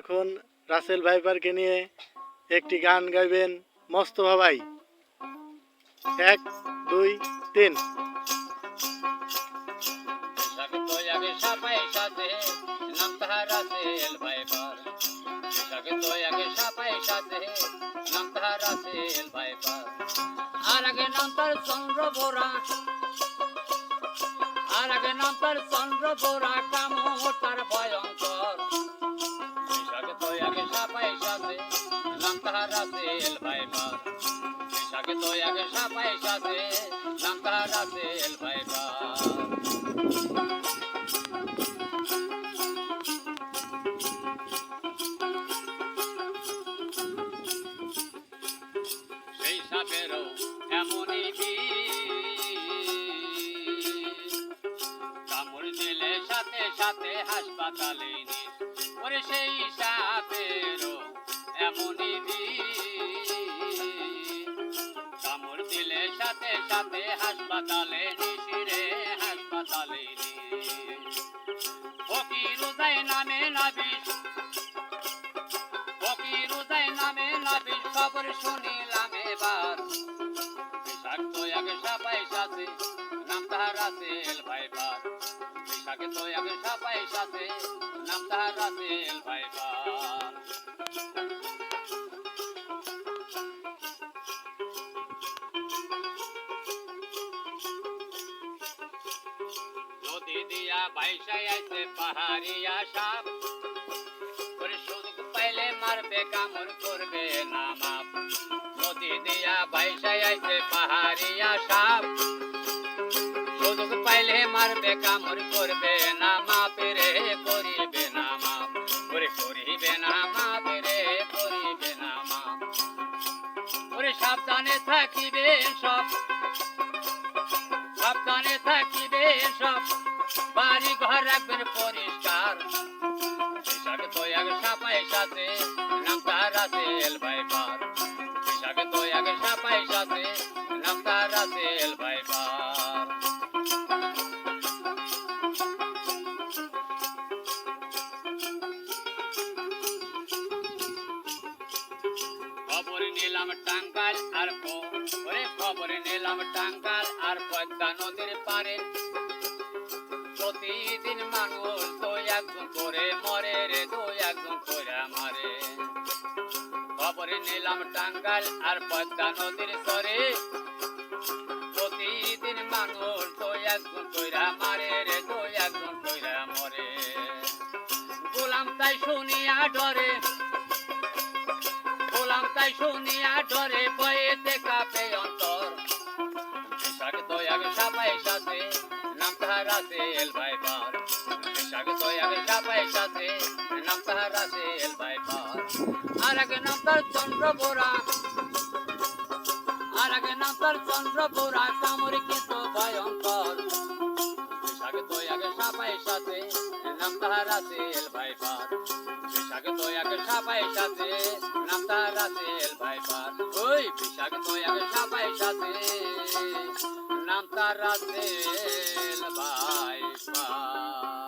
এখন রাসেল ভাইপারকে নিয়ে একটি গান গাইবেন মোস্তফা ভাই। 1 2 3। চন্দ্র বোরা কামতার ভয়ঙ্কর সাপাই সাথে নাম তাহার রাসেল ভাইপার। বিশাখে তো আগে সাপাই সাথে নাম তাহার রাসেল ভাইপার। সেই সাপেরও এমনই কামড় দিলে সাথে সাথে হাসপাতালে ওরে সেই সাপেরও এমনই কামড় দিলে সাথে সাথে হাসপাতালে নিশিরে হাসপাতালে ফকিরুজাই নামে নাবিশ ফকিরুজাই নামে নাবিশ খবর শুনিলাম এবার। বিষাক্ত এক সাপাই সাথে নাম তাহার রাসেল ভাইপার। বিষাক্ত এক সাপাই সাথে নাম তাহার রাসেল ভাইপার। নদী দিয়া বাইসাই আইছে পাহাড়িয়া সাপ করে সুযোগ পাইলে মারবে কামড় করবে না মাপ। নদী দিয়া বাইসাই আইছে পাহাড়িয়া সাপ সুযোগ পাইলে মারবে কামড় করবে না মাপ রে করিবে না মাপ করে করিবে না মাপ রে করিবে না মাপ। ওরে সাবধানে থাকিবে সব সাবধানে থাকিবে সব বাড়ি ঘর রাখবেন পরিষ্কার। বিষাক্ত এক সাপাই সাথে নাম তাহার রাসেল ভাইপার। বিষাক্ত এক সাপাই সাথে নাম তাহার রাসেল ভাইপার। খবর নিলাম টাঙ্গাইল আর ওরে খবর নিলাম টাঙ্গাইল আর পদ্মা নদীর পারে প্রতিদিন মানুষ তো একজন করে মরে রে তো একজন করে মারে। খবর নিলাম টাঙ্গাইল আর পদ্মা নদীর সরে প্রতিদিন মানুষ তো একজন কইরা মারে রে তো একজন কইরা মরে। গোলাম তাই শুনিয়া ডরে গোলাম তাই শুনিয়া ডরে ভয়েতে কাঁপে অন্তর। বিষাক্ত এক সাপাই সাথে নাম তাহার রাসেল ভাইপার। বিষাক্ত এক সাপাই সাথে নাম তাহার রাসেল ভাইপার। আর আগে নাম তার চন্দ্র বোরা আর আগে নাম তার চন্দ্র বোরা কামড় কিন্তু ভয়ঙ্কর। বিষাক্ত এক সাপাই সাথে নাম তাহার রাসেল ভাইপার। বিষাক্ত এক সাপাই সাথে নাম তাহার রাসেল ভাইপার। ওই বিষাক্ত এক সাপাই সাথে নাম তাহার রাসেল ভাইপার।